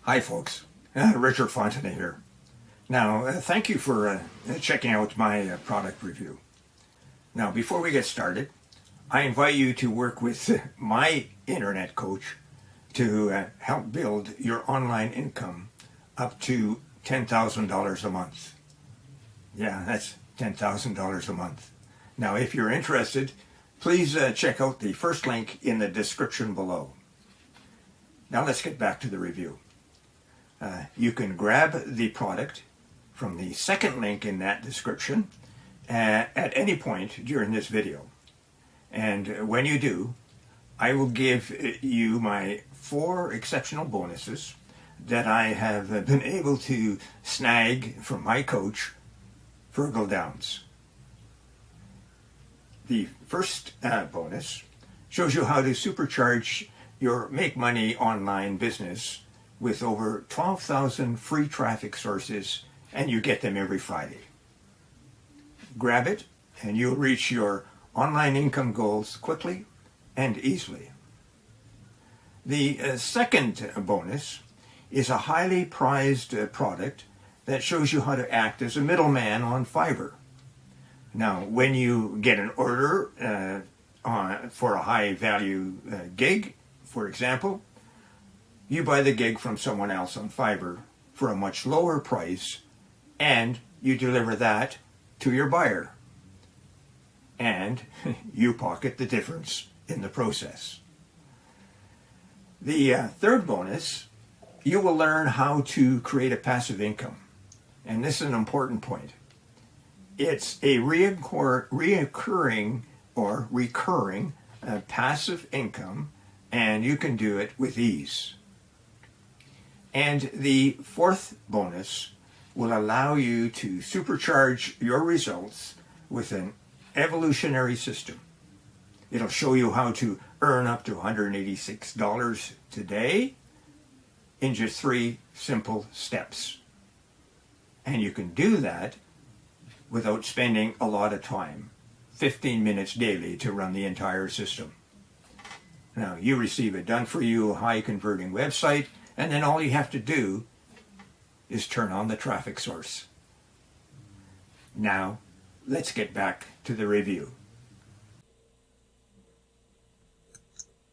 Hi folks, Richard Fontenay here. Now, thank you for checking out my product review. Now, before we get started, I invite you to work with my internet coach to help build your online income up to $10,000 a month. Yeah, that's $10,000 a month. Now, if you're interested, please check out the first link in the description below. Now let's get back to the review. You can grab the product from the second link in that description at any point during this video. And when you do, I will give you my 4 exceptional bonuses that I have been able to snag from my coach, Virgil Downs. The first bonus shows you how to supercharge your make money online business with over 12,000 free traffic sources, and you get them every Friday. Grab it and you'll reach your online income goals quickly and easily. The second bonus is a highly prized product that shows you how to act as a middleman on Fiverr. Now, when you get an order for a high value gig, for example, you buy the gig from someone else on Fiverr for a much lower price, and you deliver that to your buyer. And you pocket the difference in the process. The third bonus, you will learn how to create a passive income. And this is an important point. It's a reoccurring or recurring passive income, and you can do it with ease. And the fourth bonus will allow you to supercharge your results with an evolutionary system. It'll show you how to earn up to $186 today in just 3 simple steps. And you can do that without spending a lot of time, 15 minutes daily to run the entire system. Now, you receive a done-for-you, high-converting website, and then all you have to do is turn on the traffic source. Now, let's get back to the review.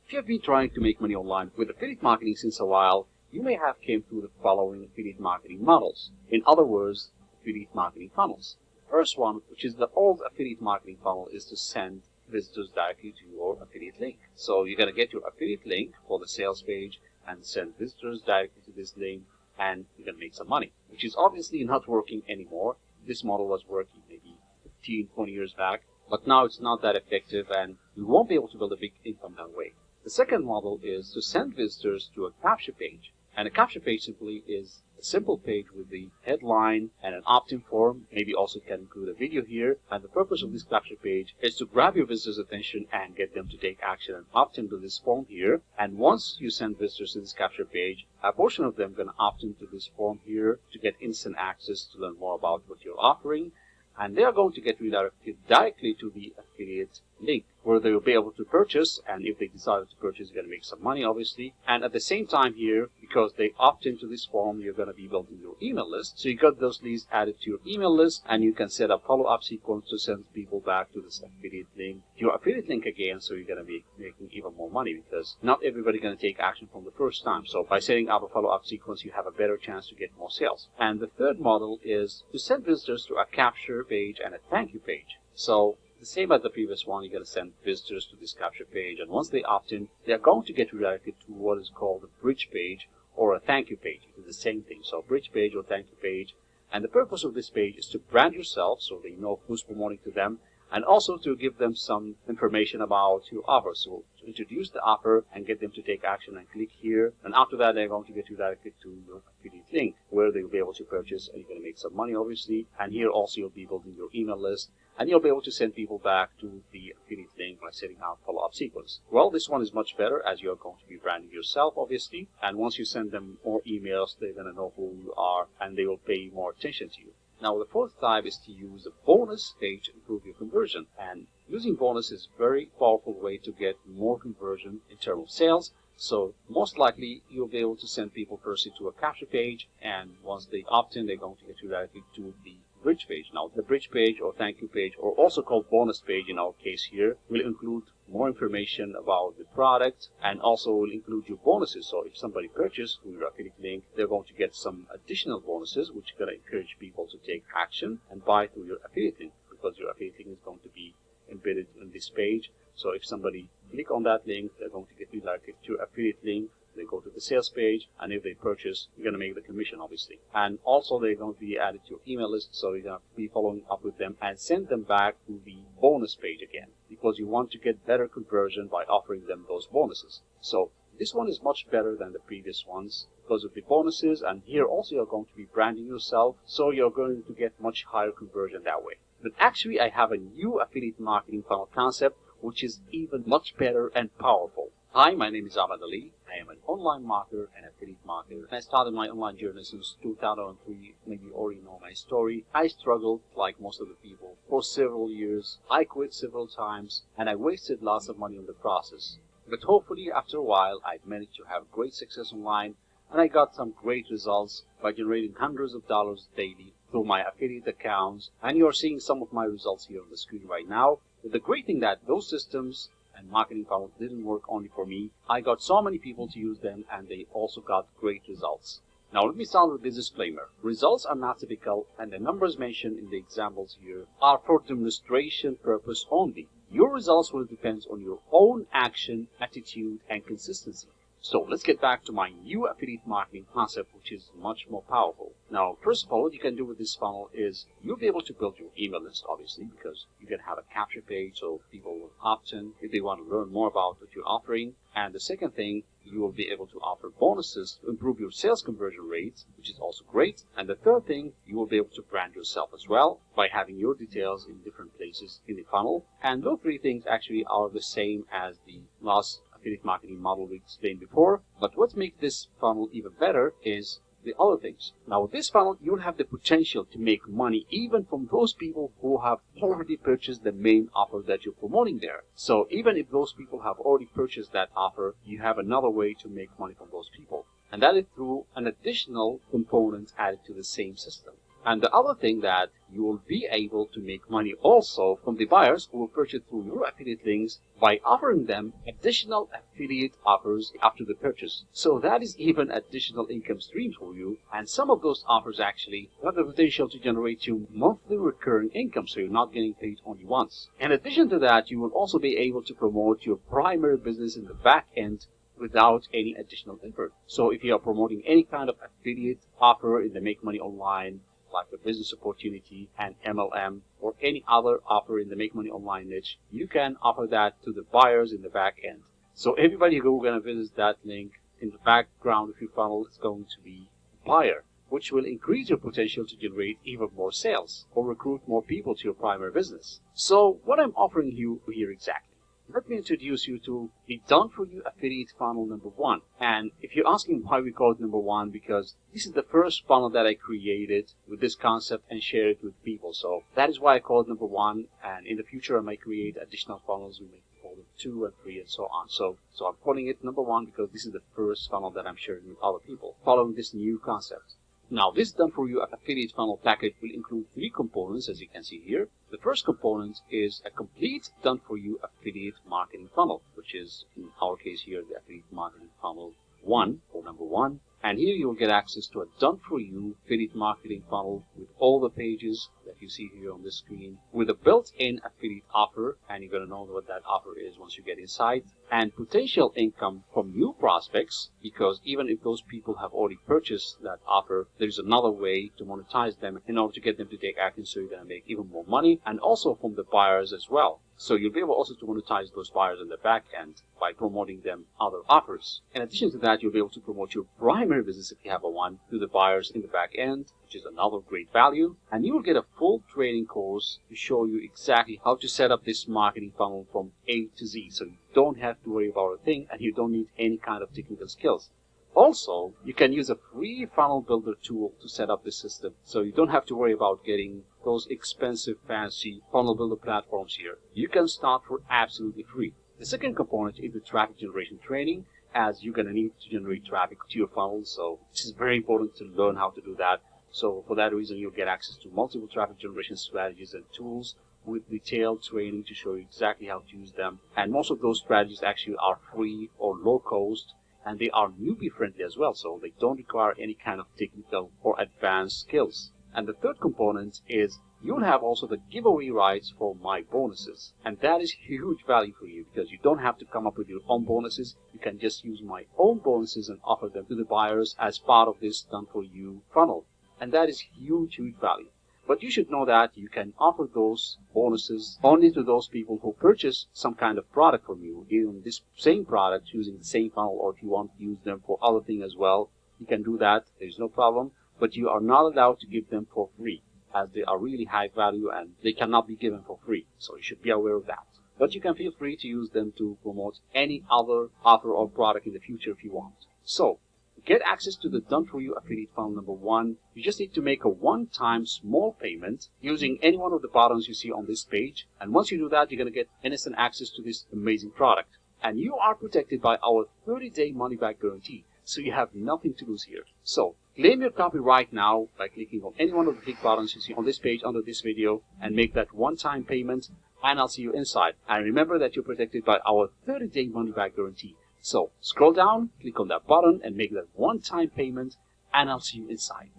If you have been trying to make money online with affiliate marketing since a while, you may have came through the following affiliate marketing models. In other words, affiliate marketing funnels. The first one, which is the old affiliate marketing funnel, is to send visitors directly to your affiliate link. So you're going to get your affiliate link for the sales page and send visitors directly to this link, and you're going to make some money, which is obviously not working anymore. This model was working maybe 15, 20 years back, but now it's not that effective, and you won't be able to build a big income that way. The second model is to send visitors to a capture page. And a capture page simply is a simple page with the headline and an opt-in form. Maybe also can include a video here. And the purpose of this capture page is to grab your visitors' attention and get them to take action and opt into this form here. And once you send visitors to this capture page, a portion of them are going to opt into this form here to get instant access to learn more about what you're offering. And they are going to get redirected directly to the affiliate link, where they will be able to purchase, and if they decide to purchase, you're going to make some money, obviously. And at the same time here, because they opt into this form, you're going to be building your email list. So you got those leads added to your email list, and you can set up follow-up sequence to send people back to this affiliate link, your affiliate link again, so you're going to be making even more money, because not everybody's going to take action from the first time. So by setting up a follow-up sequence, you have a better chance to get more sales. And the third model is to send visitors to a capture page and a thank you page. So the same as the previous one, you're going to send visitors to this capture page, and once they opt in, they're going to get redirected to what is called a bridge page or a thank you page. It's the same thing. So bridge page or thank you page. And the purpose of this page is to brand yourself so they know who's promoting to them, and also to give them some information about your offer. So to introduce the offer and get them to take action and click here. And after that, they're going to get redirected to your affiliate link, where they'll be able to purchase, and you're going to make some money, obviously. And here also you'll be building your email list, and you'll be able to send people back to the affiliate link by setting up follow-up sequence. Well, this one is much better, as you're going to be branding yourself, obviously. And once you send them more emails, they're going to know who you are, and they will pay more attention to you. Now, the fourth type is to use a bonus page to improve your conversion. And using bonus is a very powerful way to get more conversion in terms of sales. So most likely you'll be able to send people first into a capture page, and once they opt in, they're going to get redirected to the bridge page. Now the bridge page or thank you page, or also called bonus page in our case here, will include more information about the product and also will include your bonuses. So if somebody purchases through your affiliate link, they're going to get some additional bonuses, which are going to encourage people to take action and buy through your affiliate link, because your affiliate link is going to be embedded in this page. So if somebody click on that link, they're going to get redirected to your affiliate link. They go to the sales page, and if they purchase, you're going to make the commission, obviously. And also, they're going to be added to your email list, so you're going to be following up with them and send them back to the bonus page again, because you want to get better conversion by offering them those bonuses. So this one is much better than the previous ones because of the bonuses, and here also you're going to be branding yourself, so you're going to get much higher conversion that way. But actually, I have a new affiliate marketing funnel concept, which is even much better and powerful. Hi, my name is Ahmed Ali. I am an online marketer and affiliate marketer. And I started my online journey since 2003. Maybe you already know my story. I struggled, like most of the people, for several years. I quit several times, and I wasted lots of money on the process. But hopefully, after a while, I've managed to have great success online, and I got some great results by generating hundreds of dollars daily through my affiliate accounts. And you're seeing some of my results here on the screen right now. But the great thing that those systems and marketing funnels didn't work only for me. I got so many people to use them, and they also got great results. Now let me start with this disclaimer. Results are not typical, and the numbers mentioned in the examples here are for demonstration purpose only. Your results will depend on your own action, attitude, and consistency. So let's get back to my new affiliate marketing concept, which is much more powerful. Now, first of all, what you can do with this funnel is you'll be able to build your email list, obviously, because you can have a capture page so people will opt in if they want to learn more about what you're offering. And the second thing, you will be able to offer bonuses to improve your sales conversion rates, which is also great. And the third thing, you will be able to brand yourself as well by having your details in different places in the funnel. And those three things actually are the same as the last affiliate marketing model we explained before, but what makes this funnel even better is the other things. Now with this funnel, you'll have the potential to make money even from those people who have already purchased the main offer that you're promoting there. So even if those people have already purchased that offer, you have another way to make money from those people. And that is through an additional component added to the same system. And the other thing that you will be able to make money also from the buyers who will purchase through your affiliate links by offering them additional affiliate offers after the purchase. So that is even additional income streams for you. And some of those offers actually have the potential to generate you monthly recurring income, so you're not getting paid only once. In addition to that, you will also be able to promote your primary business in the back end without any additional effort. So if you are promoting any kind of affiliate offer in the Make Money Online, like a business opportunity, and MLM, or any other offer in the Make Money Online niche, you can offer that to the buyers in the back end. So everybody who is going to visit that link, in the background of your funnel is going to be a buyer, which will increase your potential to generate even more sales or recruit more people to your primary business. So what I'm offering you here exactly? Let me introduce you to the Done For You Affiliate Funnel number 1. And if you're asking why we call it number 1, because this is the first funnel that I created with this concept and shared it with people. So that is why I call it number 1. And in the future, I might create additional funnels. We may call them 2 and 3 and so on. So I'm calling it number 1 because this is the first funnel that I'm sharing with other people following this new concept. Now, this Done For You Affiliate Funnel package will include 3 components, as you can see here. The first component is a complete Done For You Affiliate Marketing Funnel, which is, in our case here, the Affiliate Marketing Funnel 1, or number 1. And here you will get access to a Done For You Affiliate Marketing Funnel with all the pages that you see here on the screen, with a built-in affiliate offer, and you're going to know what that offer is once you get inside, and potential income from new prospects, because even if those people have already purchased that offer, there's another way to monetize them in order to get them to take action, so you're going to make even more money, and also from the buyers as well. So you'll be able also to monetize those buyers in the back end by promoting them other offers. In addition to that, you'll be able to promote your primary business if you have a one to the buyers in the back end, which is another great value. And you will get a full training course to show you exactly how to set up this marketing funnel from A to Z. So you don't have to worry about a thing, and you don't need any kind of technical skills. Also, you can use a free funnel builder tool to set up this system. So you don't have to worry about getting those expensive, fancy funnel builder platforms here. You can start for absolutely free. The second component is the traffic generation training. as you're going to need to generate traffic to your funnel. So it's very important to learn how to do that. So for that reason, you'll get access to multiple traffic generation strategies and tools with detailed training to show you exactly how to use them. And most of those strategies actually are free or low cost, and they are newbie friendly as well, so they don't require any kind of technical or advanced skills. And the third component is you'll have also the giveaway rights for my bonuses. And that is huge value for you because you don't have to come up with your own bonuses. You can just use my own bonuses and offer them to the buyers as part of this done for you funnel. And that is huge, huge value. But you should know that you can offer those bonuses only to those people who purchase some kind of product from you, even this same product using the same funnel, or if you want to use them for other things as well, you can do that. There's no problem. But you are not allowed to give them for free, as they are really high value and they cannot be given for free. So you should be aware of that. But you can feel free to use them to promote any other offer or product in the future if you want. So, to get access to the Done For You affiliate funnel number 1, you just need to make a one-time small payment using any one of the buttons you see on this page. And once you do that, you're going to get instant access to this amazing product. And you are protected by our 30-day money-back guarantee. So you have nothing to lose here. So, claim your copy right now by clicking on any one of the big buttons you see on this page under this video and make that one-time payment, and I'll see you inside. And remember that you're protected by our 30-day money-back guarantee. So, scroll down, click on that button, and make that one-time payment, and I'll see you inside.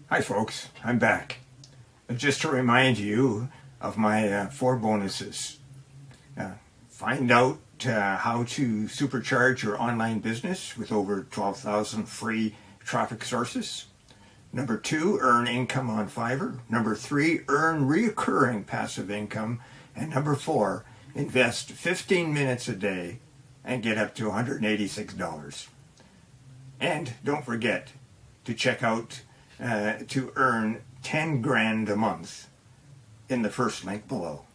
Hi folks, I'm back. Just to remind you of my 4 bonuses. Find out how to supercharge your online business with over 12,000 free traffic sources. Number 2, earn income on Fiverr. Number 3, earn recurring passive income. And number 4, invest 15 minutes a day and get up to $186. And don't forget to check out to earn 10 grand a month in the first link below.